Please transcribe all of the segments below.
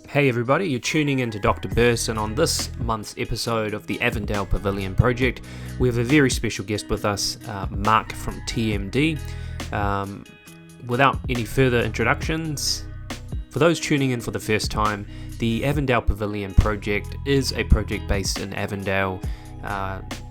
Hey everybody, you're tuning in to Dr. Burst, and on this month's episode of the Avondale Pavilion project, we have a very special guest with us, Mark from TMD. Without any further introductions, for those tuning in for the first time, the Avondale Pavilion project is a project based in Avondale,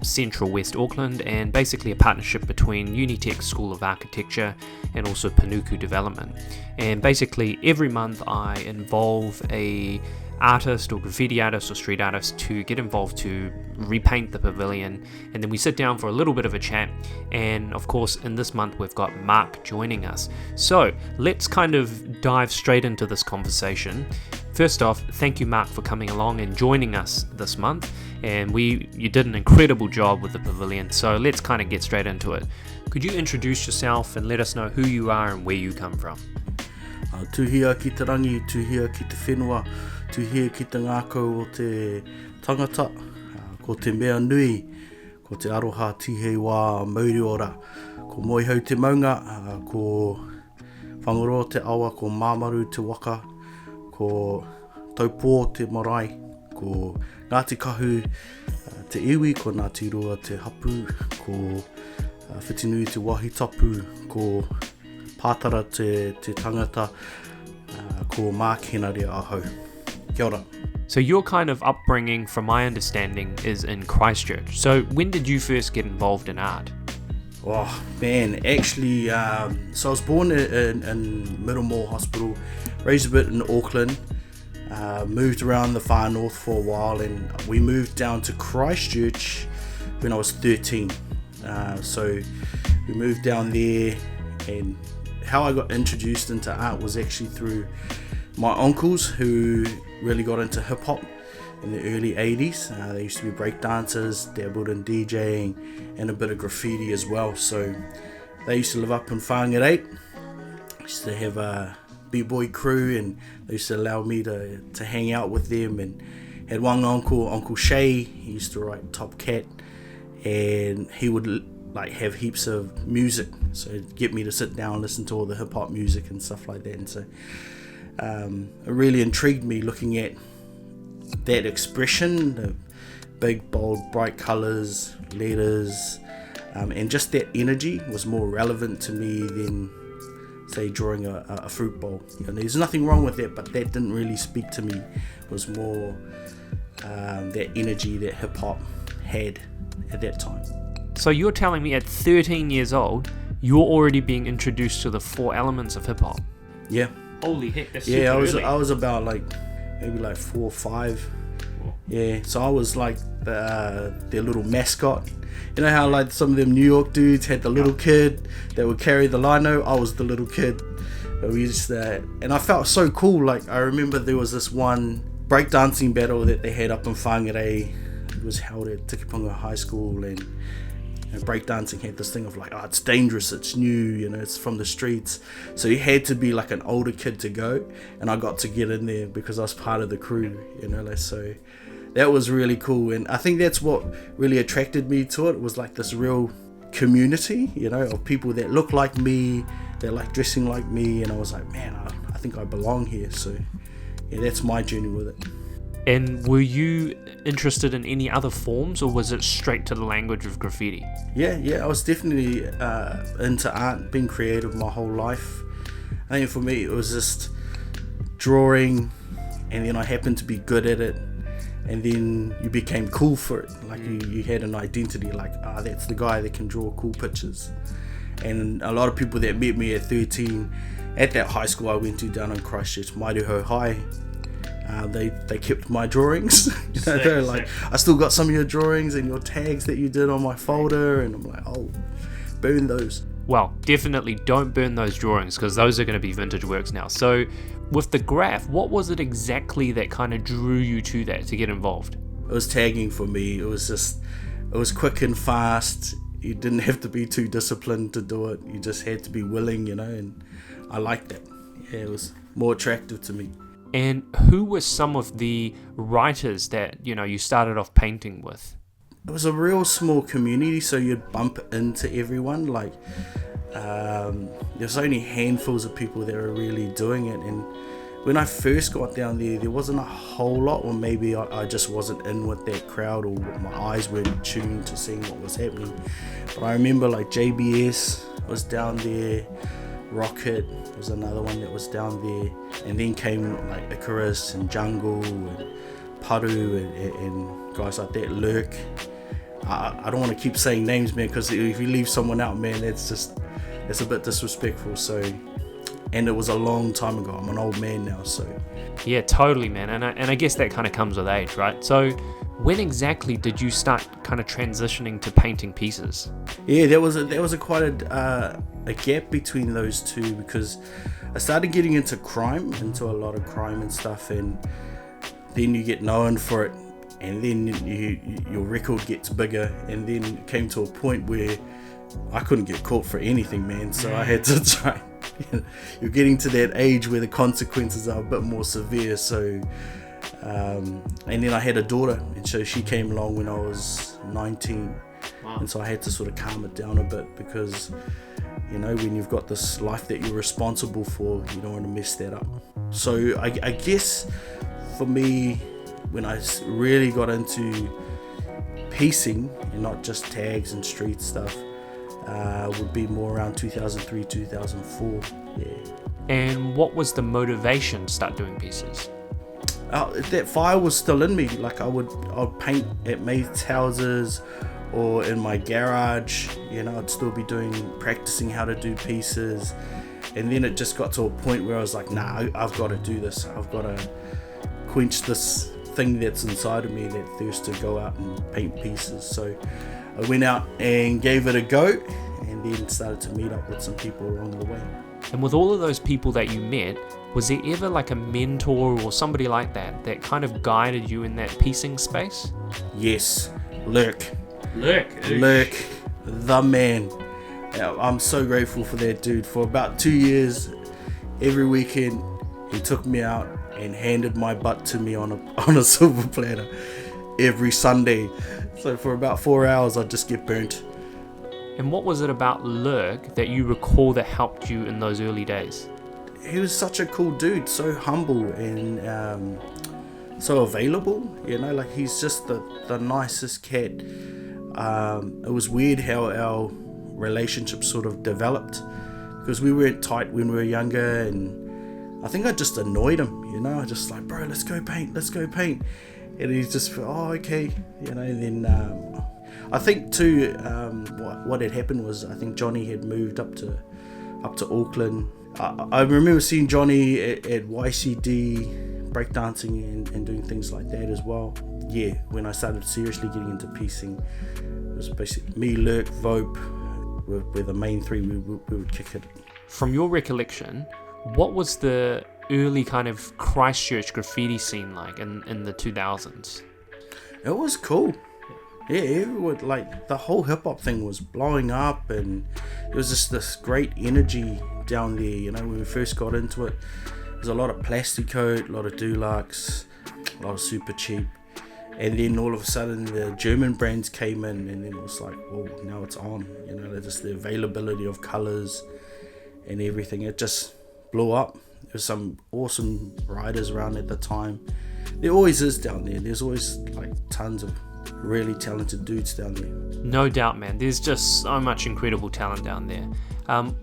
central West Auckland, and basically a partnership between Unitec School of Architecture and also Panuku Development. And basically every month I involve a artist or graffiti artist or street artist to get involved to repaint the pavilion, and then we sit down for a little bit of a chat. And of course in this month we've got Mark joining us, so let's kind of dive straight into this conversation. First off, thank you Mark for coming along and joining us this month, and you did an incredible job with the pavilion, so let's kind of get straight into it. Could you introduce yourself and let us know who you are and where you come from? Tuhia ki te rangi, tuhia ki te whenua, tuhia ki te ngākau o te tangata, ko te mea nui, ko te aroha tihei wā Māori ora, ko moihau te maunga, ko whangaro te awa, ko māmaru te waka, ko taupō te marae, ko Ngāti Kahu te iwi, ko Ngāti Rua te hapu, ko Whitinui te wahi tapu, ko Pātara te tangata, ko Mākena rea ahau. Kia ora. So your kind of upbringing, from my understanding, is in Christchurch. So when did you first get involved in art? Oh man, actually, so I was born in Middlemore Hospital, raised a bit in Auckland, moved around the far north for a while, and we moved down to Christchurch when I was 13. So we moved down there, and how I got introduced into art was actually through my uncles who really got into hip-hop in the early 80s. They used to be break dancers, dabbled in DJing and a bit of graffiti as well. So they used to live up in Whangarei. Used to have a b-boy crew, and they used to allow me to hang out with them. And had one uncle, Uncle Shay. He used to write Top Cat, and he would like have heaps of music, so it'd get me to sit down and listen to all the hip-hop music and stuff like that. And so it really intrigued me, looking at that expression, the big, bold, bright colours, letters, and just that energy was more relevant to me than, say, drawing a fruit bowl. You know, there's nothing wrong with that, but that didn't really speak to me. It was more that energy that hip-hop had at that time. So you're telling me at 13 years old, you're already being introduced to the four elements of hip-hop? Yeah. Holy heck, that's super early. I was about maybe 4 or 5. Yeah, so I was like their little mascot. You know how like some of them New York dudes had the little kid that would carry the lino? I was the little kid. We used to, and I felt so cool. Like, I remember there was this one breakdancing battle that they had up in Whangarei. It was held at Tikipunga High School, and breakdancing had this thing of like, it's dangerous, it's new, it's from the streets. So you had to be like an older kid to go, and I got to get in there because I was part of the crew, so that was really cool. And I think that's what really attracted me to it. It was like this real community, of people that look like me, that like dressing like me, and I was like, man, I think I belong here. So yeah, that's my journey with it. And were you interested in any other forms, or was it straight to the language of graffiti? Yeah, I was definitely into art, being creative my whole life. I think for me it was just drawing, and then I happened to be good at it, and then you became cool for it. Like you had an identity, like, that's the guy that can draw cool pictures. And a lot of people that met me at 13 at that high school I went to down in Christchurch, Mairuho High, they kept my drawings. They're like, I still got some of your drawings and your tags that you did on my folder, and I'm like, oh, burn those. Well, definitely don't burn those drawings, because those are going to be vintage works now. So with the graph, what was it exactly that kind of drew you to that, to get involved? It was tagging for me. It was quick and fast. You didn't have to be too disciplined to do it. You just had to be willing, and I liked that. Yeah, it was more attractive to me. And who were some of the writers that, you started off painting with? It was a real small community, so you'd bump into everyone. Like, there's only handfuls of people that are really doing it, and when I first got down there wasn't a whole lot, or maybe I just wasn't in with that crowd, or my eyes weren't tuned to seeing what was happening. But I remember like JBS was down there, Rocket was another one that was down there, and then came like Icarus and Jungle and Paru and guys like that, Lurk. I don't want to keep saying names, man, because if you leave someone out, man, it's a bit disrespectful. So, and it was a long time ago. I'm an old man now, so. Yeah, totally, man. And I guess that kind of comes with age, right? So when exactly did you start kind of transitioning to painting pieces? Yeah, there was a quite a gap between those two, because I started getting into a lot of crime and stuff, and then you get known for it, and then your record gets bigger, and then it came to a point where I couldn't get caught for anything, man. So I had to try. You're getting to that age where the consequences are a bit more severe. So, and then I had a daughter, and so she came along when I was 19. Wow. And so I had to sort of calm it down a bit, because, you know, when you've got this life that you're responsible for, you don't want to mess that up. So I guess for me, when I really got into piecing and not just tags and street stuff, would be more around 2003, 2004. Yeah. And what was the motivation to start doing pieces? That fire was still in me. Like I'd paint at mates' houses or in my garage. You know, I'd still be practicing how to do pieces. And then it just got to a point where I was like, nah, I've got to do this. I've got to quench this thing that's inside of me, that thirst to go out and paint pieces. So I went out and gave it a go, and then started to meet up with some people along the way. And with all of those people that you met, was there ever like a mentor or somebody like that kind of guided you in that piecing space? Yes, Lurk, the man. I'm so grateful for that dude. For about 2 years, every weekend he took me out and handed my butt to me on a silver platter every Sunday. So for about 4 hours I'd just get burnt. And what was it about Lurk that you recall that helped you in those early days? He was such a cool dude, so humble and so available, you know, like he's just the nicest cat. It was weird how our relationship sort of developed, because we weren't tight when we were younger, and I think I just annoyed him, you know. I just like, bro, let's go paint. And he's just, oh, okay, you know. And then I think too, what had happened was, I think Johnny had moved up to Auckland. I remember seeing Johnny at YCD breakdancing and doing things like that as well. Yeah, when I started seriously getting into piecing, it was basically me, Lurk, Vope, were the main three. We would kick it. From your recollection, what was the early kind of Christchurch graffiti scene like in the 2000s? It was cool. Yeah, everyone, like the whole hip hop thing was blowing up, and there was just this great energy down there. You know, when we first got into it, there was a lot of Plasticoat, a lot of Dulux, a lot of Super Cheap, and then all of a sudden the German brands came in, and then it was like, well, now it's on. You know, just the availability of colors and everything, it just blew up. There's some awesome riders around at the time. There always is down there. There's always like tons of really talented dudes down there. No doubt, man. There's just so much incredible talent down there.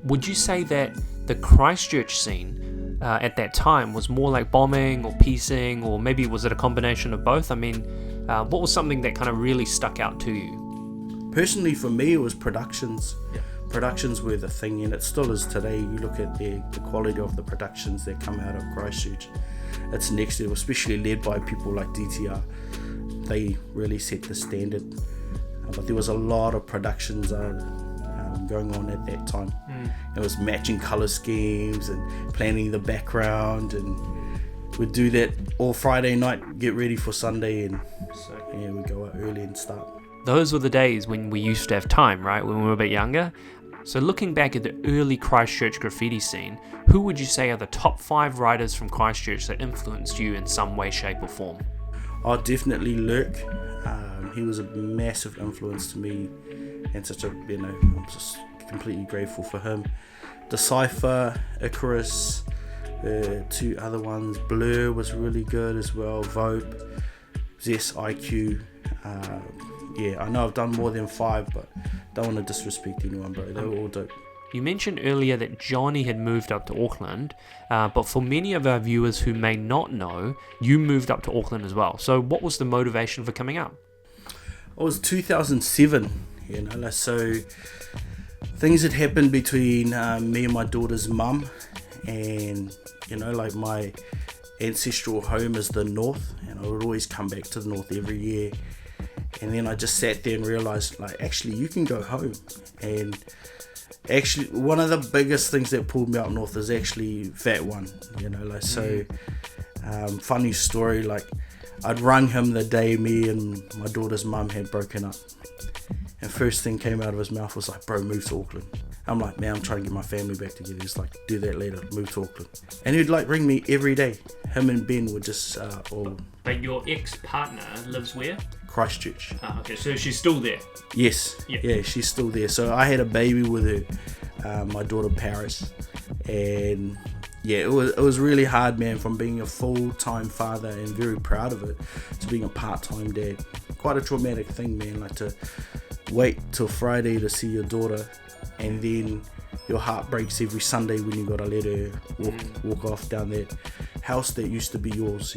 Would you say that the Christchurch scene at that time was more like bombing or piecing, or maybe was it a combination of both? I mean, what was something that kind of really stuck out to you? Personally, for me, it was productions. Yeah. Productions were the thing, and it still is today. You look at the quality of the productions that come out of Christchurch, it's next level, especially led by people like DTR. They really set the standard. But there was a lot of productions going on at that time. It was matching color schemes and planning the background, and we'd do that all Friday night, get ready for Sunday, and we'd go out early and start. Those were the days when we used to have time, right? When we were a bit younger. So looking back at the early Christchurch graffiti scene, who would you say are the top 5 writers from Christchurch that influenced you in some way, shape or form? Oh, definitely Lurk. He was a massive influence to me, and such a, I'm just completely grateful for him. Decipher, Icarus, Two other ones, Blur was really good as well, Vope, Zest, IQ. I know I've done more than 5, but don't want to disrespect anyone, bro. They were all dope. You mentioned earlier that Johnny had moved up to Auckland, but for many of our viewers who may not know, you moved up to Auckland as well. So what was the motivation for coming up? It was 2007, so things had happened between me and my daughter's mum, and my ancestral home is the north, and I would always come back to the north every year. And then I just sat there and realized, actually you can go home. And actually one of the biggest things that pulled me up north is actually Fat One, funny story, I'd rung him the day me and my daughter's mum had broken up, and first thing came out of his mouth was like, bro, move to Auckland. I'm like, man, I'm trying to get my family back together. He's like, do that later, move to Auckland. And he'd ring me every day. Him and Ben would just all... But your ex-partner lives where? Christchurch. Okay, so she's still there? Yes, yeah, she's still there. So I had a baby with her, my daughter Paris, and it was really hard, man, from being a full-time father and very proud of it to being a part-time dad. Quite a traumatic thing, man, to wait till Friday to see your daughter, and then your heart breaks every Sunday when you gotta let her walk off down that house that used to be yours,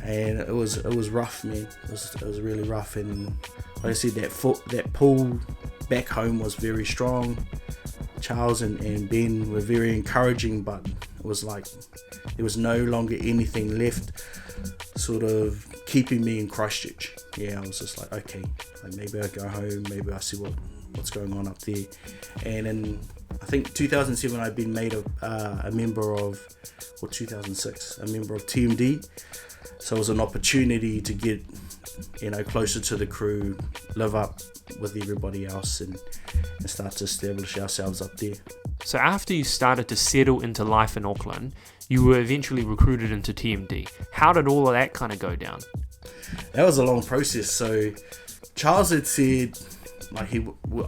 And it was rough, man. It was really rough, and like I said, that pull back home was very strong. Charles and Ben were very encouraging, but it was like there was no longer anything left sort of keeping me in Christchurch. I was just like, okay, maybe I go home, maybe I see what's going on up there. And in I think 2007 I'd been made a member of, or 2006, a member of TMD. So it was an opportunity to get, closer to the crew, live up with everybody else, and start to establish ourselves up there. So after you started to settle into life in Auckland, you were eventually recruited into TMD. How did all of that kind of go down? That was a long process. So Charles had said,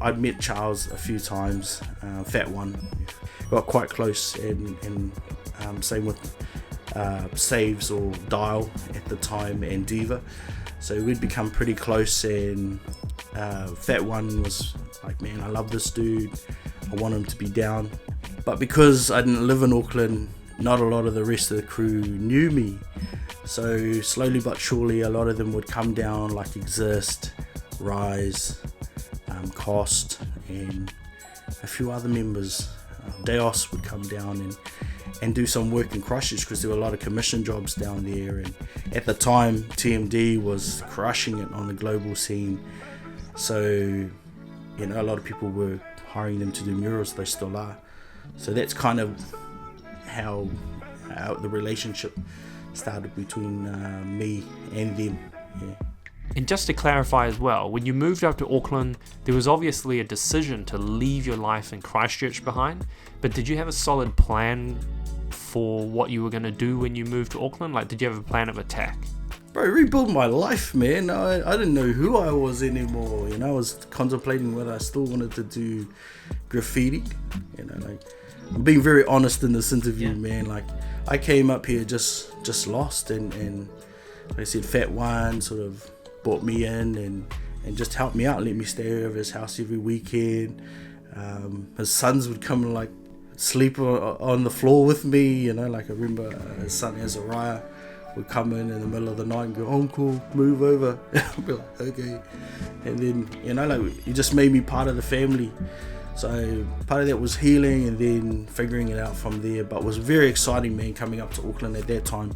I'd met Charles a few times, Fat One, got quite close, and same with Saves or Dial at the time, and Diva. So we'd become pretty close, and Fat One was like, man, I love this dude, I want him to be down. But because I didn't live in Auckland, not a lot of the rest of the crew knew me. So slowly but surely, a lot of them would come down, like Exist, Rise, Cost, and a few other members. Deos would come down and do some work in Christchurch, because there were a lot of commission jobs down there, and at the time TMD was crushing it on the global scene. So a lot of people were hiring them to do murals. They still are. So that's kind of how the relationship started between me and them. And just to clarify as well, when you moved up to Auckland, there was obviously a decision to leave your life in Christchurch behind, but did you have a solid plan for what you were going to do when you moved to Auckland? Did you have a plan of attack? Bro, rebuild my life, man. I didn't know who I was anymore. I was contemplating whether I still wanted to do graffiti. I'm being very honest in this interview, man. I came up here just lost, and like I said, Fat One sort of brought me in and just helped me out, let me stay over his house every weekend. His sons would come and sleep on the floor with me, I remember his son Azariah would come in the middle of the night and go, "Uncle, move over." I'd be like, okay. And then he just made me part of the family. So part of that was healing, and then figuring it out from there. But it was very exciting, man, coming up to Auckland at that time.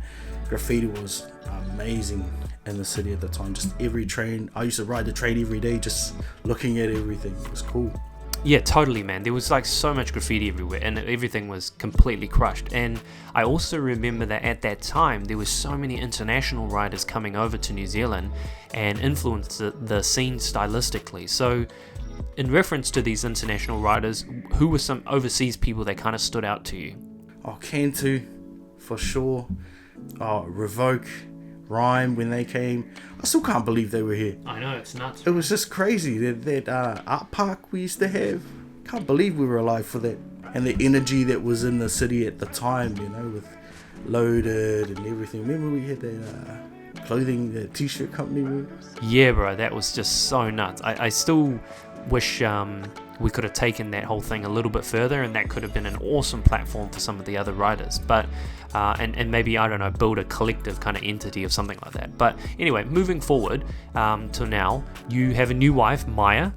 Graffiti was amazing in the city at the time. Just every train, I used to ride the train every day, just looking at everything. It was cool. Yeah, totally, man. There was so much graffiti everywhere, and everything was completely crushed. And I also remember that at that time there were so many international writers coming over to New Zealand and influenced the scene stylistically. So in reference to these international writers, who were some overseas people that kind of stood out to you? Cantu, for sure. Revoke, Rhyme, when they came. I still can't believe they were here. I know, it's nuts. It was just crazy. That art park we used to have. Can't believe we were alive for that. and the energy that was in the city at the time, you know, with Loaded and everything. Remember we had that clothing, the t-shirt company? Yeah, bro, that was just so nuts. I still wish we could have taken that whole thing a little bit further, and that could have been an awesome platform for some of the other writers. But and maybe, I don't know, build a collective kind of entity of something like that. But anyway, moving forward to now, you have a new wife, Maya.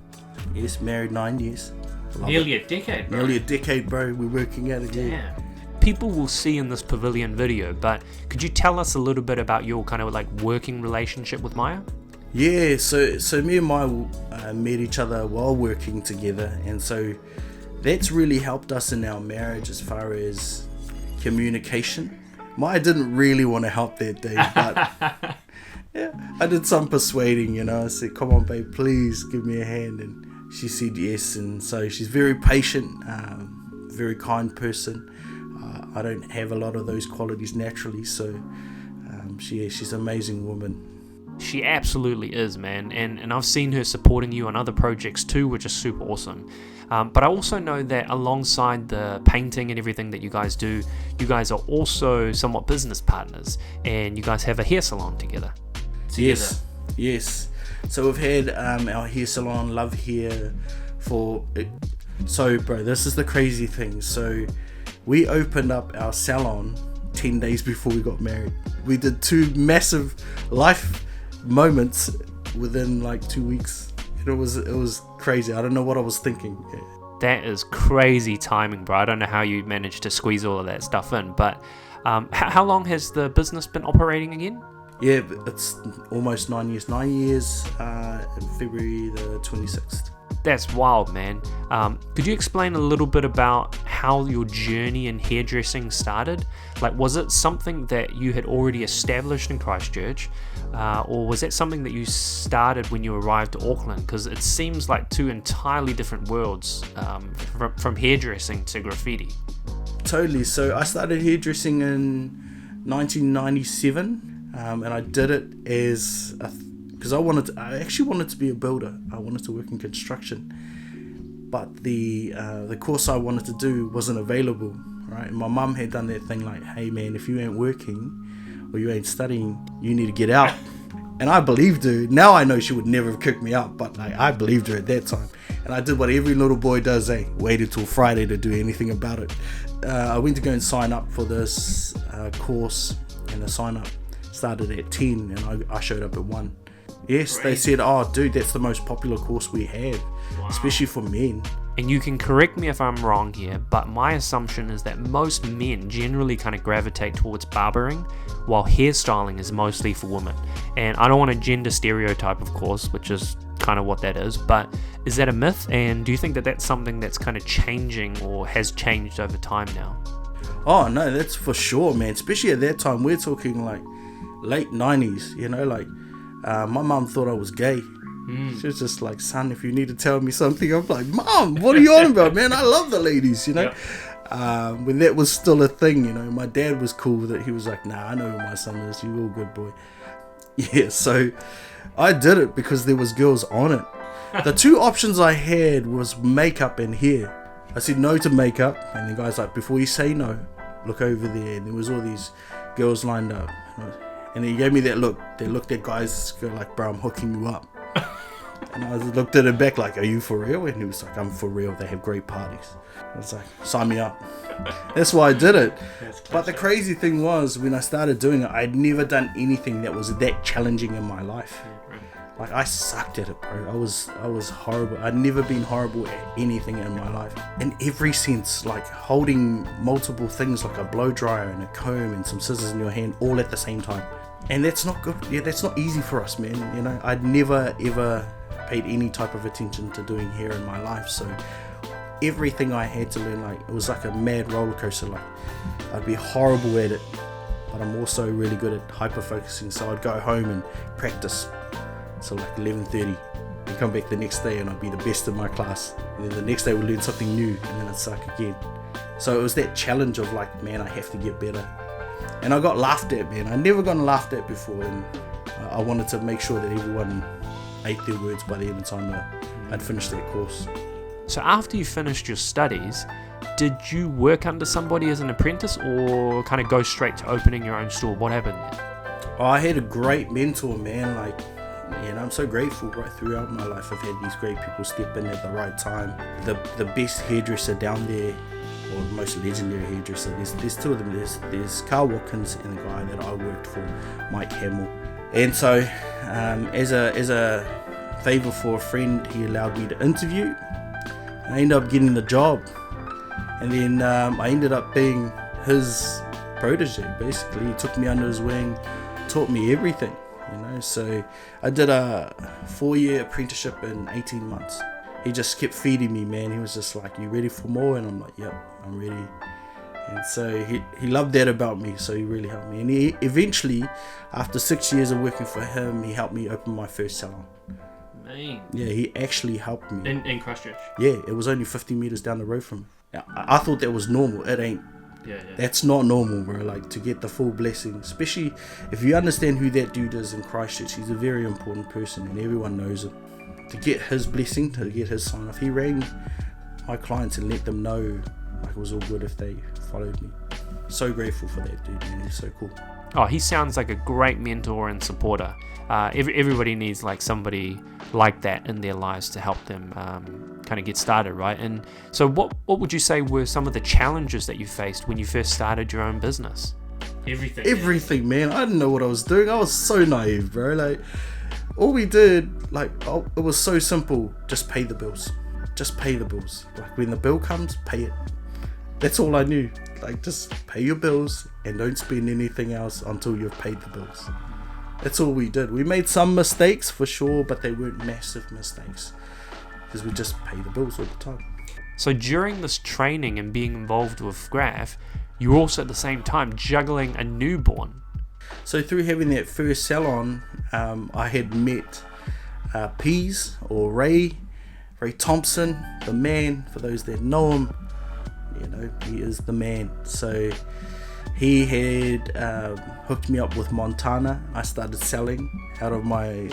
Yes, married 9 years. Nearly a decade, bro. Nearly a decade, bro. We're working out again. Damn. People will see in this pavilion video, but could you tell us a little bit about your kind of like working relationship with Maya? Yeah, so me and Maya met each other while working together, and so that's really helped us in our marriage as far as communication. Maya didn't really want to help that day, but yeah, I did some persuading, you know. I said, come on babe, please give me a hand, and she said yes. And so she's very patient, very kind person. I don't have a lot of those qualities naturally, so she's an amazing woman. She absolutely is, man, and I've seen her supporting you on other projects too, which is super awesome. But I also know that alongside the painting and everything that you guys do, you guys are also somewhat business partners, and you guys have a hair salon together. Yes. So we've had our hair salon, Love Hair, so bro, this is the crazy thing. So we opened up our salon 10 days before we got married. We did 2 massive life moments within like 2 weeks. It was crazy. I don't know what I was thinking. Yeah. That is crazy timing, bro. I don't know how you managed to squeeze all of that stuff in. But how long has the business been operating again? Yeah, it's almost 9 years. 9 years in February the 26th. That's wild, man. Could you explain a little bit about how your journey in hairdressing started? Like, was it something that you had already established in Christchurch, or was that something that you started when you arrived to Auckland? Because it seems like 2 entirely different worlds, from hairdressing to graffiti. Totally. So I started hairdressing in 1997, and I did it as because I actually wanted to be a builder. I wanted to work in construction, but the course I wanted to do wasn't available, right? And my mum had done that thing like, hey man, if you ain't working or you ain't studying, you need to get out. And I believed her. Now I know she would never have kicked me out, but like, I believed her at that time. And I did what every little boy does, waited till Friday to do anything about it. I went to go and sign up for this course, and the sign up started at 10, and I showed up at 1. Yes, they said, oh dude, that's the most popular course we have, especially for men. And you can correct me if I'm wrong here, but my assumption is that most men generally kind of gravitate towards barbering, while hairstyling is mostly for women. And I don't want to gender stereotype, of course, which is kind of what that is, but is that a myth? And do you think that that's something that's kind of changing or has changed over time now? Oh no, that's for sure, man. Especially at that time, we're talking like late 90s, you know, like my mum thought I was gay. She was just like, son, if you need to tell me something. I'm like, Mom, what are you on about, man? I love the ladies, you know. Yep. When that was still a thing, you know, my dad was cool with it. He was like, nah, I know who my son is. You all good, boy. Yeah, so I did it because there was girls on it. The 2 options I had was makeup and hair. I said no to makeup, and the guy's like, before you say no, look over there. And there was all these girls lined up. And he gave me that look. They looked at guys go like, bro, I'm hooking you up. And I looked at him back like, are you for real? And he was like, I'm for real. They have great parties. I was like, sign me up. That's why I did it. But the crazy thing was, when I started doing it, I'd never done anything that was that challenging in my life. Like, I sucked at it, bro. I was horrible. I'd never been horrible at anything in my life. In every sense, like holding multiple things like a blow dryer and a comb and some scissors in your hand all at the same time. And that's not good. Yeah, that's not easy for us, man. You know, I'd never ever paid any type of attention to doing hair in my life. So everything I had to learn, like, it was like a mad roller coaster. Like, I'd be horrible at it, but I'm also really good at hyper focusing. So I'd go home and practice. So like 11:30, and come back the next day and I'd be the best in my class. And then the next day we'd learn something new, and then I'd suck again. So it was that challenge of like, man, I have to get better. And I got laughed at, man. I'd never gotten laughed at before, and I wanted to make sure that everyone ate their words by the end of the time that I'd finished that course. So after you finished your studies, did you work under somebody as an apprentice or kind of go straight to opening your own store? What happened there? Oh, I had a great mentor, man. Like, I'm so grateful right throughout my life. I've had these great people step in at the right time. The best hairdresser down there, or the most legendary hairdresser, there's two of them. There's Carl Watkins and the guy that I worked for, Mike Hamill. And so, as a favour for a friend, he allowed me to interview. I ended up getting the job, and then I ended up being his protege. Basically, he took me under his wing, taught me everything. So I did a 4-year apprenticeship in 18 months. He just kept feeding me, man. He was just like, "You ready for more?" And I'm like, "Yep, I'm ready." And so he loved that about me, so he really helped me. And he eventually, after 6 years of working for him, he helped me open my first salon. Man. Yeah, he actually helped me. In Christchurch? Yeah, it was only 50 metres down the road from me. I thought that was normal. It ain't. Yeah. That's not normal, bro. Like, to get the full blessing, especially if you understand who that dude is in Christchurch. He's a very important person and everyone knows him. To get his blessing, to get his sign off, he rang my clients and let them know like it was all good if they followed me. So grateful for that dude, man. He's so cool. Oh, he sounds like a great mentor and supporter. Everybody needs like somebody like that in their lives to help them kind of get started, right? And so what would you say were some of the challenges that you faced when you first started your own business? Everything, man. I didn't know what I was doing. I was so naive, bro. Like, all we did, like, it was so simple. Just pay the bills. Just pay the bills. Like, when the bill comes, pay it. That's all I knew. Like, just pay your bills and don't spend anything else until you've paid the bills. That's all we did. We made some mistakes for sure, but they weren't massive mistakes because we just pay the bills all the time. So during this training and being involved with Graph, you were also at the same time juggling a newborn. So through having that first salon, I had met Pease or Ray Thompson, the man. For those that know him, he is the man. So he had hooked me up with Montana. I started selling out of my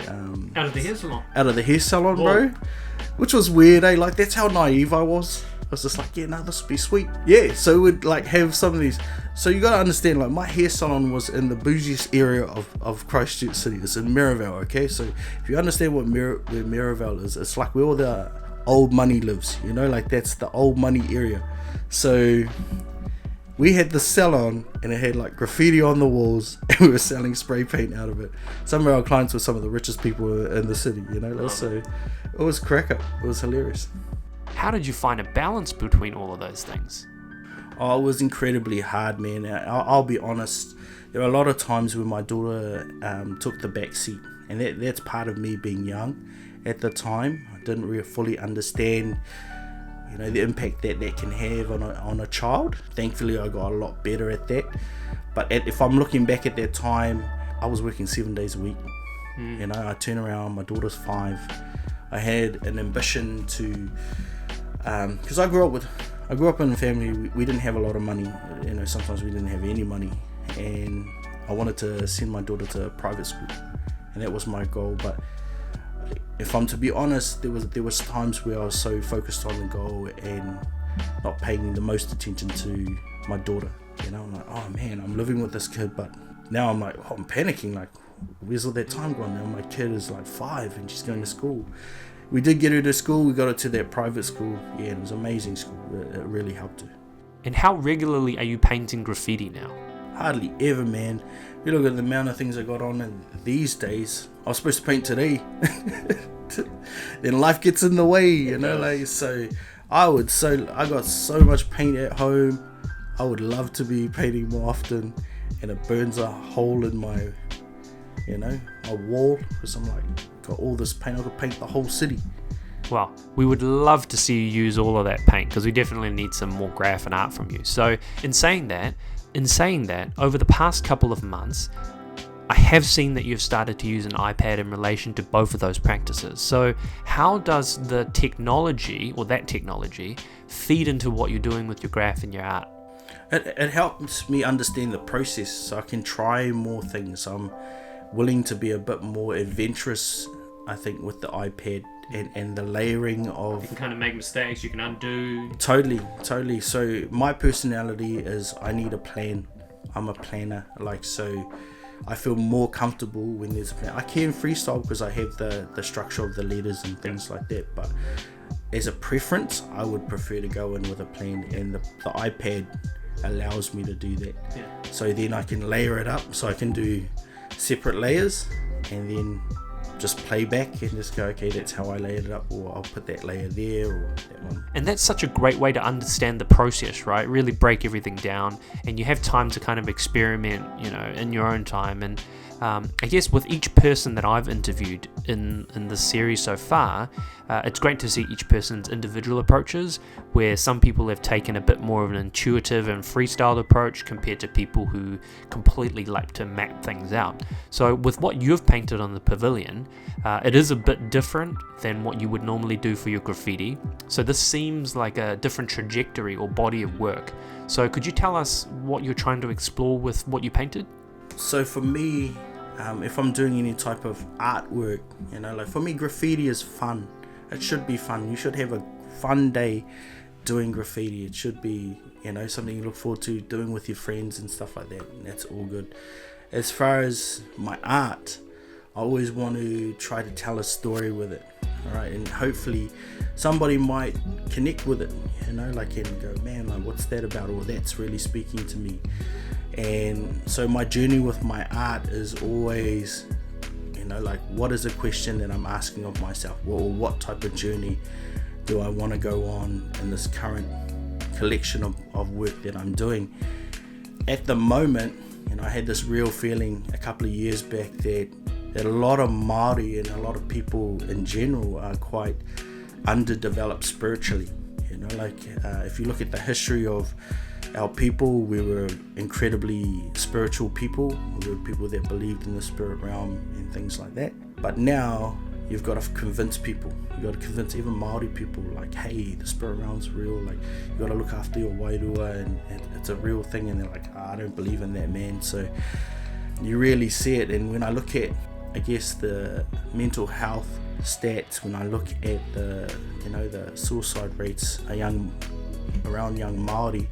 out of the hair salon. Out of the hair salon, bro. Which was weird, eh? Like, that's how naive I was. I was just like, yeah, no, this would be sweet. Yeah, so we'd like have some of these. So you gotta understand, like, my hair salon was in the bougiest area of Christchurch City. It's in Maryvale, okay? So if you understand where Maryvale is, it's like where all the old money lives, like that's the old money area. So we had the salon and it had like graffiti on the walls and we were selling spray paint out of it. Some of our clients were some of the richest people in the city, so it was crack up. It was hilarious. How did you find a balance between all of those things? Oh, it was incredibly hard, man. I'll be honest. There were a lot of times when my daughter took the back seat, and that's part of me being young at the time. I didn't really fully understand the impact that can have on a child. Thankfully, I got a lot better at that. But if I'm looking back at that time, I was working 7 days a week. I turn around, my daughter's 5. I had an ambition to, because I grew up in a family, we didn't have a lot of money. Sometimes we didn't have any money, and I wanted to send my daughter to private school, and that was my goal. But if I'm to be honest, there was times where I was so focused on the goal and not paying the most attention to my daughter. I'm like, oh man, I'm living with this kid, but now I'm like, I'm panicking. Like, where's all that time gone now? My kid is like 5 and she's going to school. We did get her to school. We got her to that private school. Yeah, it was an amazing school. It really helped her. And how regularly are you painting graffiti now? Hardly ever, man. You look at the amount of things I got on in these days. I was supposed to paint today. Then life gets in the way, so I got so much paint at home. I would love to be painting more often, and it burns a hole in my my wall, because I'm like, got all this paint. I could paint the whole city. Well, we would love to see you use all of that paint, because we definitely need some more graph and art from you. So in saying that, over the past couple of months, I have seen that you've started to use an iPad in relation to both of those practices. So how does the technology, or that technology, feed into what you're doing with your graph and your art? It helps me understand the process, so I can try more things. I'm willing to be a bit more adventurous I think, with the iPad and the layering of... You can kind of make mistakes, you can undo. Totally. So my personality is I need a plan. I'm a planner. So I feel more comfortable when there's a plan. I can freestyle because I have the structure of the letters and things like that. But as a preference, I would prefer to go in with a plan. And the iPad allows me to do that. Yeah. So then I can layer it up. So I can do separate layers and then just play back and just go, okay, that's how I layered it up, or I'll put that layer there, or that one. And that's such a great way to understand the process, right? Really break everything down, and you have time to kind of experiment, in your own time. And I guess with each person that I've interviewed in this series so far, it's great to see each person's individual approaches, where some people have taken a bit more of an intuitive and freestyle approach compared to people who completely like to map things out. So with what you've painted on the pavilion, it is a bit different than what you would normally do for your graffiti. So this seems like a different trajectory or body of work. So could you tell us what you're trying to explore with what you painted? So for me, if I'm doing any type of artwork, for me, graffiti is fun. It should be fun. You should have a fun day doing graffiti. It should be, something you look forward to doing with your friends and stuff like that. And that's all good. As far as my art, I always want to try to tell a story with it. All right, and hopefully somebody might connect with it, and go, man, what's that about? Or that's really speaking to me. And so my journey with my art is always, what is a question that I'm asking of myself? Or what type of journey do I want to go on in this current collection of work that I'm doing? At the moment, I had this real feeling a couple of years back that a lot of Māori and a lot of people in general are quite underdeveloped spiritually. If you look at the history of our people, we were incredibly spiritual people. We were people that believed in the spirit realm and things like that. But now you've got to convince people. You've got to convince even Māori people, hey, the spirit realm's real. You've got to look after your wairua, and it's a real thing. And they're like, I don't believe in that, man. So you really see it. And when I look at, I guess, the mental health stats, when I look at the suicide rates around young Māori,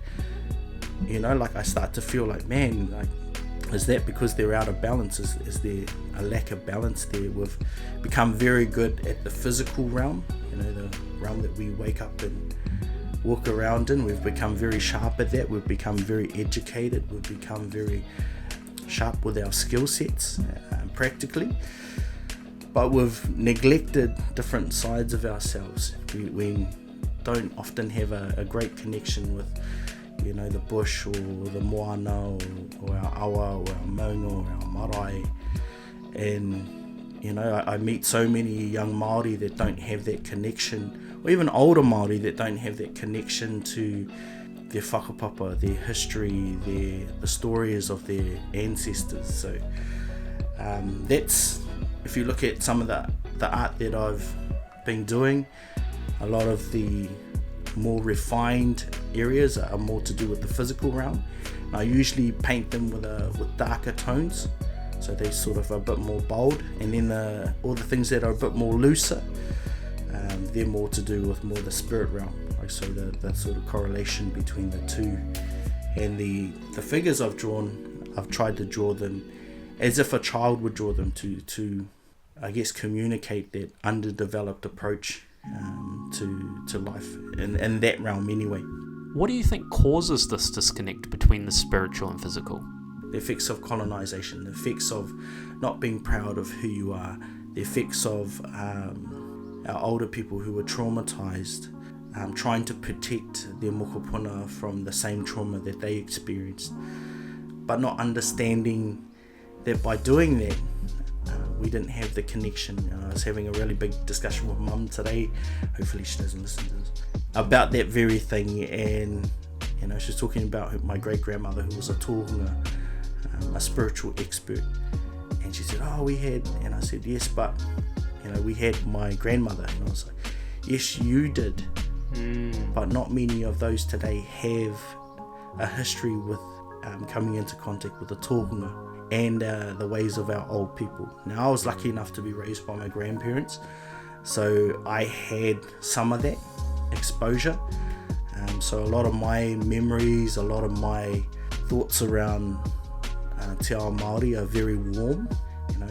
I start to feel man, is that because they're out of balance? Is there a lack of balance there? We've become very good at the physical realm, the realm that we wake up and walk around in. We've become very sharp at that. We've become very educated. We've become very sharp with our skill sets, practically. But we've neglected different sides of ourselves. We don't often have a great connection with the bush or the moana or our awa or our maunga or our marae. And I meet so many young Māori that don't have that connection, or even older Māori that don't have that connection to their whakapapa, their history, the stories of their ancestors. So that's, if you look at some of the art that I've been doing, a lot of the more refined areas are more to do with the physical realm. And I usually paint them with darker tones, so they're sort of a bit more bold. And then all the things that are a bit more looser, they're more to do with more the spirit realm. So the sort of correlation between the two. And the figures I've drawn, I've tried to draw them as if a child would draw them, to I guess communicate that underdeveloped approach to life in that realm anyway. What do you think causes this disconnect between the spiritual and physical? The effects of colonization, the effects of not being proud of who you are, the effects of our older people who were traumatized, trying to protect their mokopuna from the same trauma that they experienced, but not understanding that by doing that, we didn't have the connection. I was having a really big discussion with Mum today, hopefully she doesn't listen to this, about that very thing. And she's talking about my great-grandmother, who was a tohunga, a spiritual expert, and she said, we had, and I said, yes, but we had my grandmother. And I was like, yes, you did, but not many of those today have a history with coming into contact with a tohunga and the ways of our old people. Now, I was lucky enough to be raised by my grandparents, so I had some of that exposure. So a lot of my memories, a lot of my thoughts around Te Ao Māori are very warm.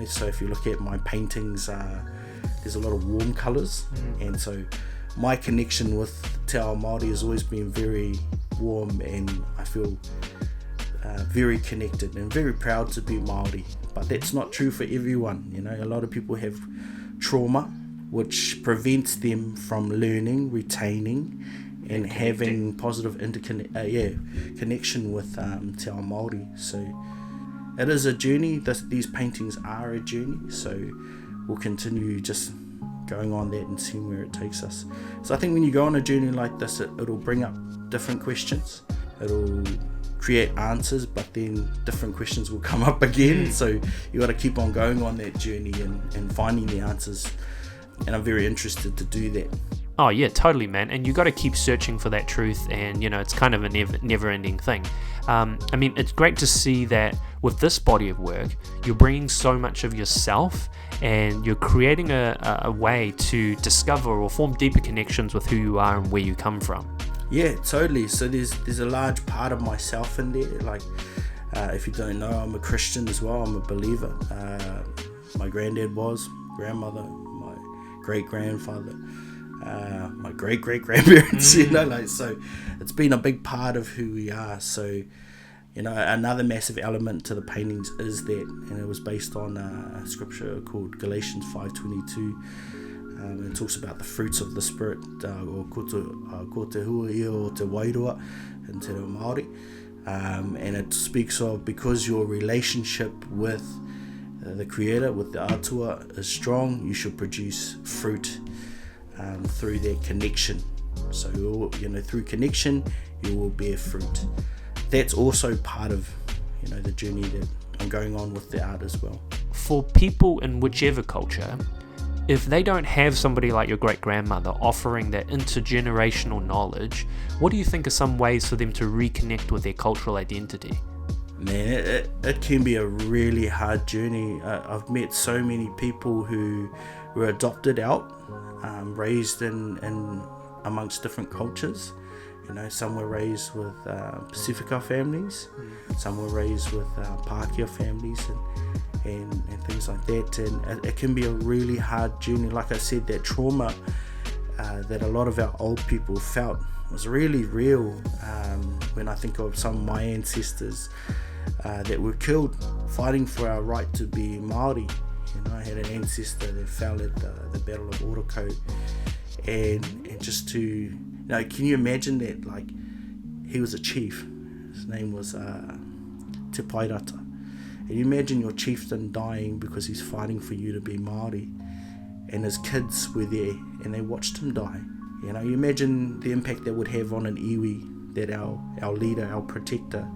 So if you look at my paintings, there's a lot of warm colours, and so my connection with Te Ao Māori has always been very warm, and I feel very connected and very proud to be Māori. But that's not true for everyone. A lot of people have trauma which prevents them from learning, retaining, and having positive connection with Te Ao Māori. So it is a journey. These paintings are a journey, so we'll continue just going on that and seeing where it takes us. So I think when you go on a journey like this, it'll bring up different questions. It'll create answers, but then different questions will come up again. So you got to keep on going on that journey and finding the answers. And I'm very interested to do that. Oh yeah, totally, man. And you got to keep searching for that truth, and it's kind of a never-ending thing. It's great to see that with this body of work, you're bringing so much of yourself, and you're creating a way to discover or form deeper connections with who you are and where you come from. Yeah, totally. So there's a large part of myself in there. Like, if you don't know, I'm a Christian as well. I'm a believer. My granddad was, grandmother, my great-grandfather, my great-great-grandparents, so it's been a big part of who we are. So, another massive element to the paintings is that, and it was based on a scripture called Galatians 5:22. It talks about the fruits of the Spirit, or ko te hua ia o te wairua in te reo Māori, and it speaks of, because your relationship with the Creator, with the atua, is strong, you should produce fruit through that connection. So through connection you will bear fruit. That's also part of the journey that I'm going on with the art as well. For people in whichever culture, if they don't have somebody like your great-grandmother offering that intergenerational knowledge, what do you think are some ways for them to reconnect with their cultural identity? Man, it can be a really hard journey. I've met so many people who were adopted out, raised in amongst different cultures. Some were raised with Pacifica families, some were raised with Pākehā families and things like that, and it can be a really hard journey. Like I said, that trauma that a lot of our old people felt was really real. When I think of some of my ancestors that were killed fighting for our right to be Maori. I had an ancestor that fell at the Battle of Oroco, and just to, can you imagine that? Like, he was a chief. His name was Te Pairata. And you imagine your chieftain dying because he's fighting for you to be Maori, and his kids were there and they watched him die. You imagine the impact that would have on an iwi that our leader, our protector,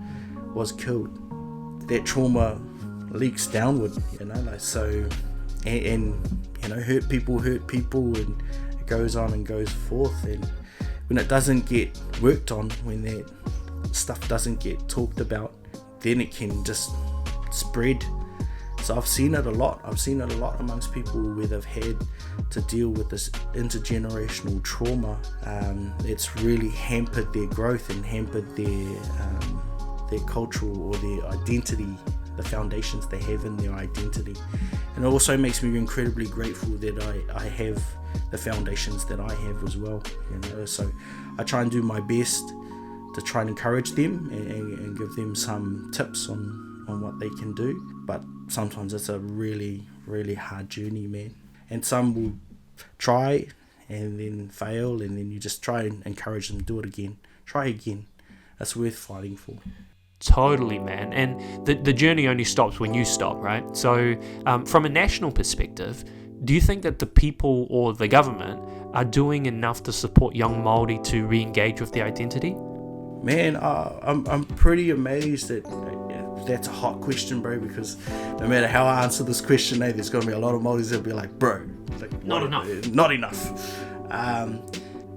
was killed. That trauma leaks downward, so, and hurt people, and it goes on and goes forth. And when it doesn't get worked on, when that stuff doesn't get talked about, then it can just spread. So I've seen it a lot amongst people where they've had to deal with this intergenerational trauma. It's really hampered their growth and hampered their cultural or their identity, the foundations they have in their identity. And it also makes me incredibly grateful that I have the foundations that I have as well. So I try and do my best to try and encourage them and give them some tips on what they can do. But sometimes it's a really, really hard journey, man. And some will try and then fail, and then you just try and encourage them, do it again, try again. That's worth fighting for. Totally, man. And the journey only stops when you stop, right? So from a national perspective, do you think that the people or the government are doing enough to support young Māori to re-engage with their identity? Man, I'm pretty amazed that that's a hot question, bro, because no matter how I answer this question, there's going to be a lot of Māoris that'll be like, bro, not enough.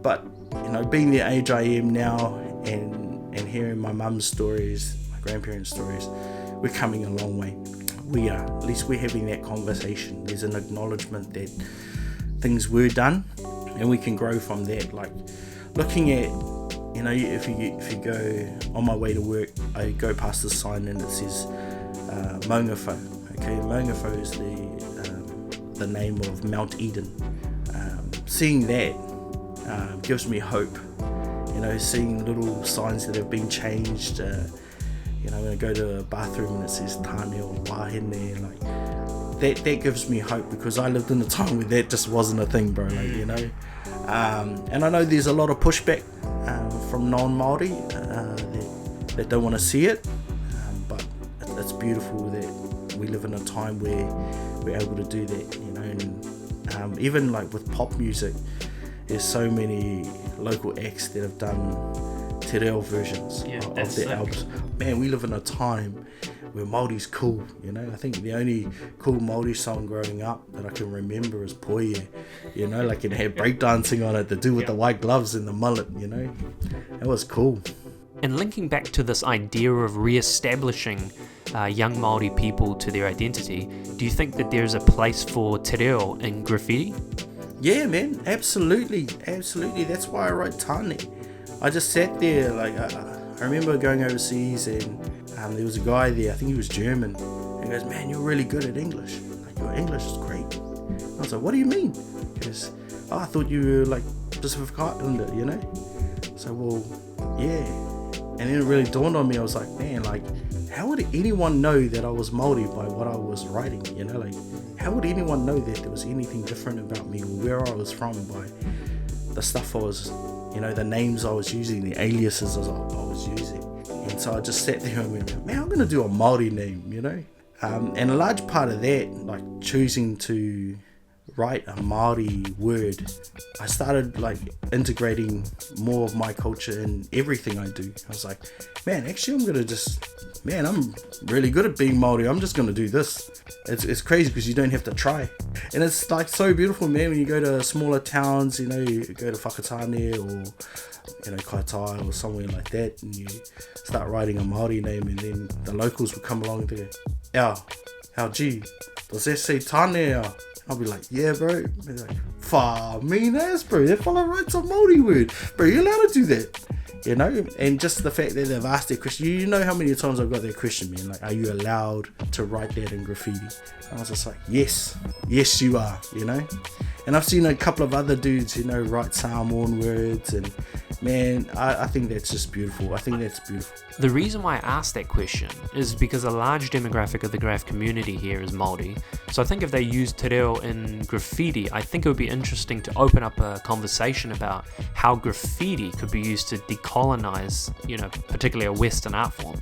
But, being the age I am now and hearing my mum's stories, my grandparents' stories, we're coming a long way. we are. At least we're having that conversation. There's an acknowledgement that things were done, and we can grow from that. Like looking at, you know, if you go on my way to work, I go past the sign and it says Maungawhau. Okay, Maungawhau is the name of Mount Eden. Seeing that gives me hope. You know, seeing little signs that have been changed. You know, when I go to a bathroom and it says Tāne or Wahine, like that gives me hope, because I lived in a time where that just wasn't a thing, bro. Like, you know, and I know there's a lot of pushback from non-Māori that don't want to see it, but it's beautiful that we live in a time where we're able to do that. You know, and even like with pop music, there's so many local acts that have done te reo versions of their albums. Man, we live in a time where Māori's cool, you know. I think the only cool Māori song growing up that I can remember is Poie, you know, like it had breakdancing on it, to do with the white gloves and the mullet, you know. It was cool. And linking back to this idea of re-establishing young Māori people to their identity, do you think that there's a place for te reo in graffiti? Yeah, man, absolutely. That's why I wrote Tāne. I just sat there, like, I remember going overseas and there was a guy there, I think he was German, and he goes, man, you're really good at English. Like, your English is great. I was like, what do you mean? He goes, I thought you were like Pacific Islander, you know? So, well, yeah. And then it really dawned on me, I was like, man, like, how would anyone know that I was Māori by what I was writing, you know? Like, how would anyone know that there was anything different about me or where I was from by the stuff I was, you know, the names I was using, the aliases I was using? And so I just sat there and went, man, I'm going to do a Māori name, you know? And a large part of that, like choosing to write a Māori word, I started like integrating more of my culture in everything I do. I was like, man, actually I'm really good at being Māori. I'm just going to do this. It's crazy because you don't have to try. And it's like so beautiful, man, when you go to smaller towns, you know, you go to Whakatane or, you know, Kaitai or somewhere like that, and you start writing a Māori name, and then the locals will come along and they go, how gee, does that say Tāne? I'll be like, yeah, bro. They're like, far mean ass, bro. That fella writes a Māori word. Bro, you're allowed to do that. You know? And just the fact that they've asked that question. You know how many times I've got that question, man? Like, are you allowed to write that in graffiti? And I was just like, yes. Yes, you are, you know? And I've seen a couple of other dudes, you know, write Samoan words, and man, I think that's just beautiful. I think that's beautiful. The reason why I asked that question is because a large demographic of the graph community here is Māori. So I think if they use te reo in graffiti, I think it would be interesting to open up a conversation about how graffiti could be used to decolonize, you know, particularly a Western art form.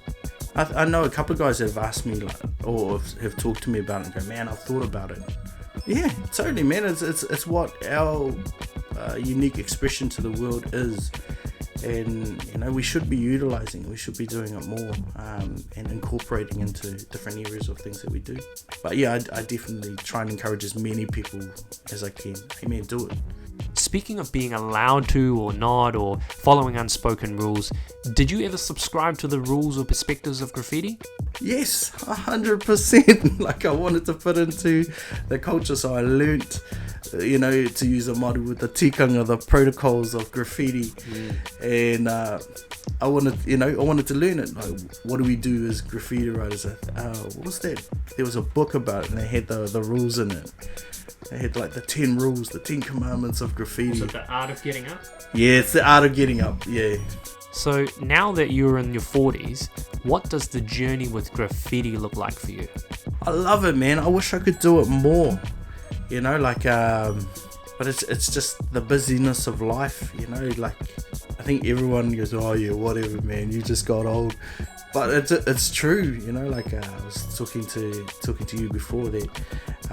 I know a couple of guys that have asked me, like, or have talked to me about it and go, man, I've thought about it. Yeah, totally, man. It's what our unique expression to the world is, and you know, we should be utilizing, we should be doing it more, and incorporating into different areas of things that we do. But yeah, I definitely try and encourage as many people as I can. Hey man, do it. Speaking of being allowed to or not, or following unspoken rules, did you ever subscribe to the rules or perspectives of graffiti? Yes, 100%. Like, I wanted to fit into the culture, so I learnt, you know, to use a Māori with the tikanga, the protocols of graffiti, and I wanted to learn it. Like, what do we do as graffiti writers? What was that? There was a book about it, and they had the rules in it. They had like the 10 rules, the 10 commandments of graffiti. Was it the art of getting up? Yeah, it's the art of getting up, yeah. So now that you're in your 40s, what does the journey with graffiti look like for you? I love it, man. I wish I could do it more, you know, like, but it's just the busyness of life, you know, like, I think everyone goes, oh yeah, whatever, man, you just got old. But it's true, you know, like I was talking to you before that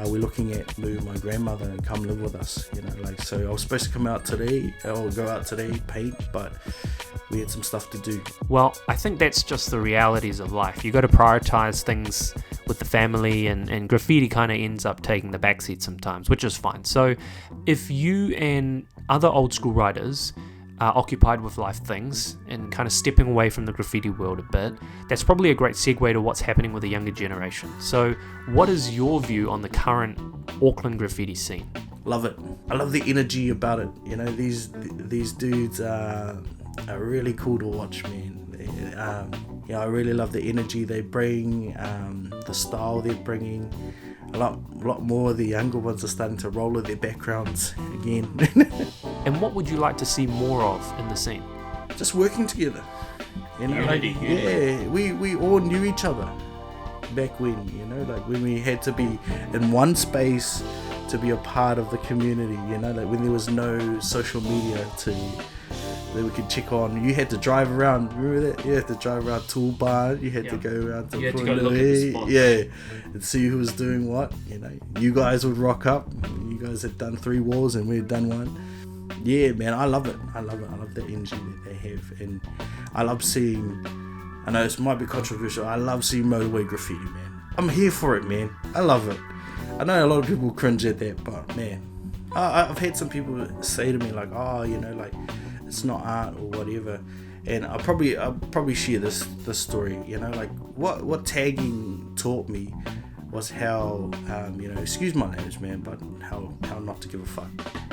we're looking at moving my grandmother and come live with us, you know, like, so I was supposed to come out today, or go out today, paint, but we had some stuff to do. Well, I think that's just the realities of life. You got to prioritize things with the family, and graffiti kind of ends up taking the backseat sometimes, which is fine. So if you and other old school writers are occupied with life things and kind of stepping away from the graffiti world a bit, that's probably a great segue to what's happening with the younger generation. So what is your view on the current Auckland graffiti scene? Love it. I love the energy about it. You know, these dudes are really cool to watch, man. I really love the energy they bring, the style they're bringing. A lot more of the younger ones are starting to roll with their backgrounds again. And what would you like to see more of in the scene? Just working together. You know, Unity. Yeah, we all knew each other back when, you know, like when we had to be in one space to be a part of the community, you know, like when there was no social media that we could check on. You had to drive around, remember that? You had to drive around Toolbar, you had to go around to and see who was doing what, you know. You guys would rock up, you guys had done 3 walls and we had done 1. Yeah, man, I love it. I love the energy that they have, and I love seeing, I know this might be controversial, I love seeing motorway graffiti, man. I'm here for it, man. I love it. I know a lot of people cringe at that, but man, I've had some people say to me like, oh, you know, like, it's not art or whatever, and I'll probably share this story. You know, like what tagging taught me was how you know, excuse my language, man, but how not to give a fuck,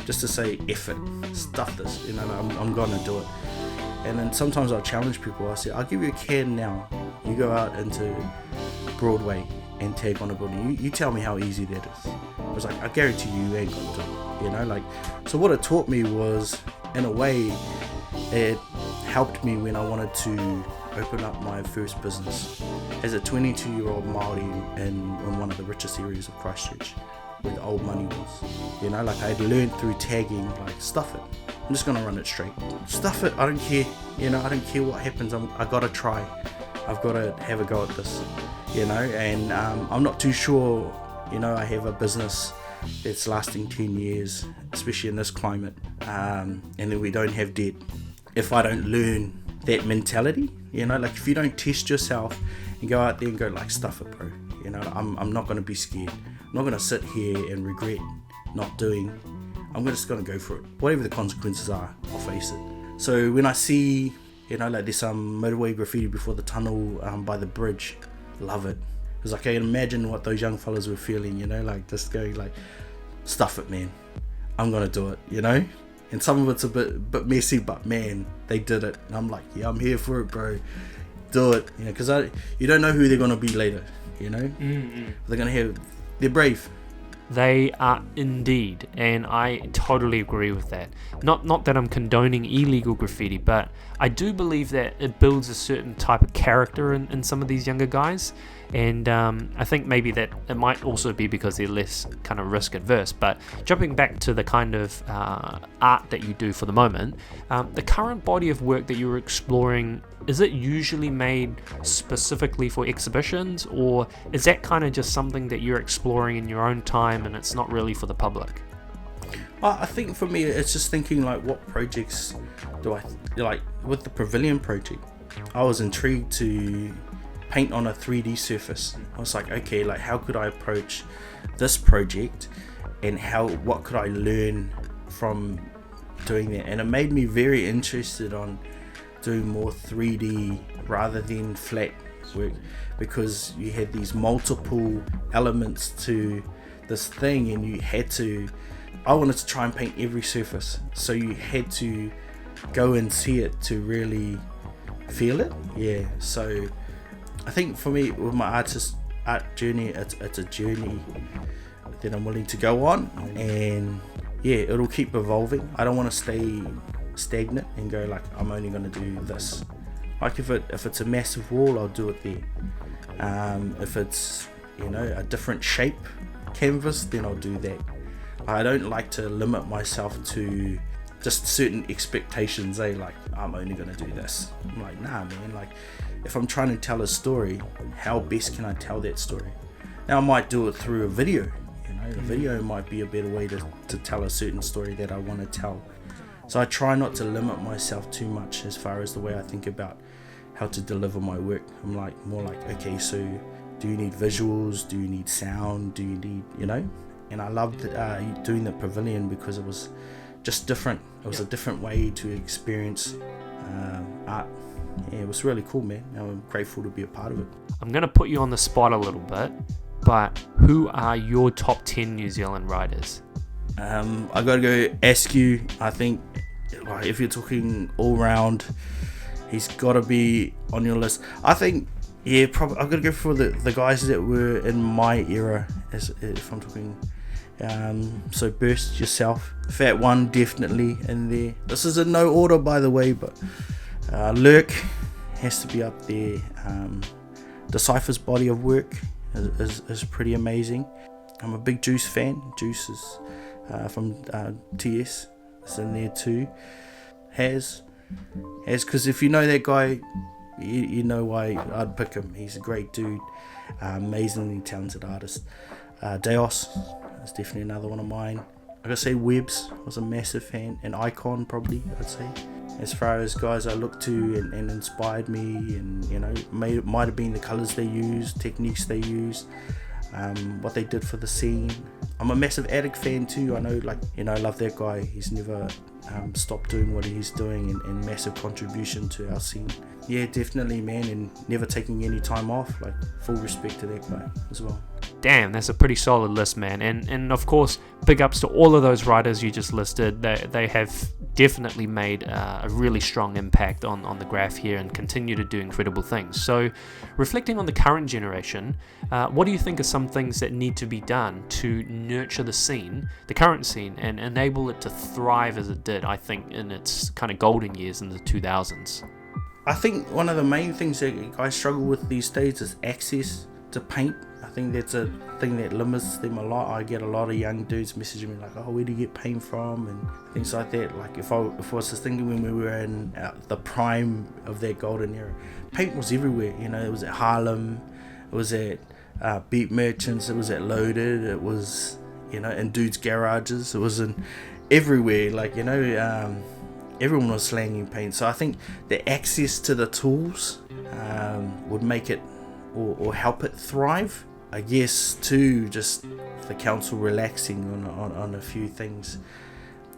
just to say F it, stuff this, you know, I'm gonna do it. And then sometimes I'll challenge people. I say, I'll give you a can now, you go out into Broadway and tag on a building, you tell me how easy that is. I was like, I guarantee you ain't gonna do it, you know. Like, so what it taught me was, in a way, it helped me when I wanted to open up my first business as a 22-year-old Maori in one of the richest areas of Christchurch, where the old money was. You know, like, I'd learned through tagging, like, stuff it. I'm just gonna run it straight. Stuff it. I don't care. You know, I don't care what happens. I gotta try. I've got to have a go at this. You know, and I'm not too sure. You know, I have a business that's lasting 10 years, especially in this climate, and then we don't have debt. If I don't learn that mentality, you know, like, if you don't test yourself and go out there and go like, stuff it, bro, you know, I'm not going to be scared. I'm not going to sit here and regret not doing. I'm just going to go for it. Whatever the consequences are, I'll face it. So when I see, you know, like, there's some motorway graffiti before the tunnel by the bridge, love it. Because I can imagine what those young fellas were feeling, you know, like, just going like, stuff it, man, I'm gonna do it, you know. And some of it's a bit messy, but man, they did it, and I'm like, yeah, I'm here for it, bro. Do it, you know, because you don't know who they're gonna be later, you know. They're brave. They are indeed, and I totally agree with that. Not that I'm condoning illegal graffiti, but I do believe that it builds a certain type of character in some of these younger guys, and I think maybe that it might also be because they're less kind of risk adverse. But jumping back to the kind of art that you do for the moment, the current body of work that you're exploring, is it usually made specifically for exhibitions, or is that kind of just something that you're exploring in your own time and it's not really for the public? I think for me, it's just thinking like, what projects do I like? With the Pavilion project, I was intrigued to paint on a 3D surface. I was like, okay, like, how could I approach this project, and what could I learn from doing that? And it made me very interested on doing more 3D rather than flat work, because you had these multiple elements to this thing, and I wanted to try and paint every surface, so you had to go and see it to really feel it. Yeah, so I think for me, with my art journey, it's a journey that I'm willing to go on, and yeah, it'll keep evolving. I don't want to stay stagnant and go like, I'm only going to do this. Like, if it's a massive wall, I'll do it there. If it's, you know, a different shape canvas, then I'll do that. I don't like to limit myself to just certain expectations, like, I'm only going to do this. I'm like, nah, man, like, if I'm trying to tell a story, how best can I tell that story? Now, I might do it through a video, you know, the video might be a better way to tell a certain story that I want to tell. So I try not to limit myself too much as far as the way I think about how to deliver my work. I'm like, more like, okay, so do you need visuals? Do you need sound? Do you need, you know? And I loved doing the Pavilion because it was just different. It was a different way to experience art. Yeah, it was really cool, man. I'm grateful to be a part of it. I'm going to put you on the spot a little bit, but who are your top 10 New Zealand writers? I got to go Askew. I think, like, if you're talking all round, he's got to be on your list. I think, yeah, probably I've got to go for the guys that were in my era, if I'm talking. So Burst, yourself, Fat One, definitely in there. This is in no order, by the way, but Lurk has to be up there. Decipher's body of work is pretty amazing. I'm a big Juice fan. Juice is from TS is in there too. Has because if you know that guy, you know why I'd pick him. He's a great dude, amazingly talented artist. Deos is definitely another one of mine. I gotta say Webbs was a massive fan, and Icon probably, I'd say, as far as guys I looked to and inspired me, and you know, might have been the colours they used, techniques they used, what they did for the scene. I'm a massive Addict fan too. I know, like, you know, I love that guy. He's never stopped doing what he's doing, and massive contribution to our scene. Yeah, definitely, man, and never taking any time off. Like, full respect to that guy as well. Damn, that's a pretty solid list, man. And of course, big ups to all of those writers you just listed. They have definitely made a really strong impact on the graph here and continue to do incredible things. So, reflecting on the current generation, what do you think are some things that need to be done to nurture the scene, the current scene, and enable it to thrive as it did, I think, in its kind of golden years in the 2000s? I think one of the main things that guys struggle with these days is access to paint. I think that's a thing that limits them a lot. I get a lot of young dudes messaging me like, oh, where do you get paint from, and things like that. Like, if I was just thinking when we were in the prime of that golden era, paint was everywhere. You know, it was at Harlem, it was at Beat Merchants, it was at Loaded, it was, you know, in dudes' garages, it was in everywhere. Like, you know, everyone was slanging paint. So I think the access to the tools would make it or help it thrive. I guess too, just the council relaxing on a few things.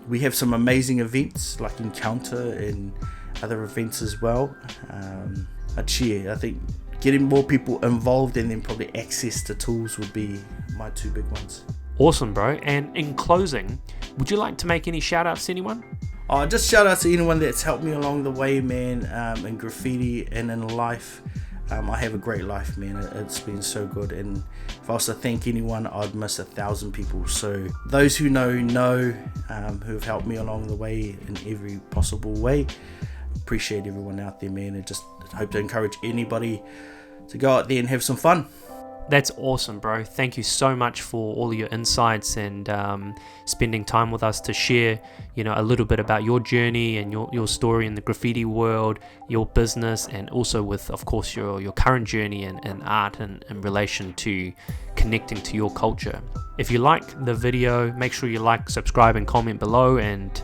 We have some amazing events like Encounter and other events as well. I think getting more people involved and then probably access to tools would be my two big ones. Awesome, bro. And in closing, would you like to make any shout outs to anyone? Just shout out to anyone that's helped me along the way, man, in graffiti and in life. I have a great life, man. It's been so good, and if I was to thank anyone, I'd miss 1,000 people. So those who know who have helped me along the way in every possible way. Appreciate everyone out there, man, and just hope to encourage anybody to go out there and have some fun. That's awesome, bro. Thank you so much for all of your insights and spending time with us to share, you know, a little bit about your journey and your story in the graffiti world, your business, and also with, of course, your current journey in art and in relation to connecting to your culture. If you like the video, make sure you like, subscribe, and comment below, and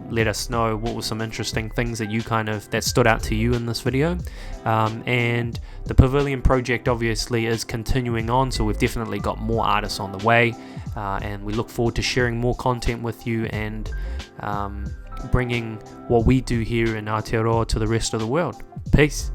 let us know what were some interesting things that stood out to you in this video. And the Pavilion project obviously is continuing on, so we've definitely got more artists on the way, and we look forward to sharing more content with you and bringing what we do here in Aotearoa to the rest of the world. Peace.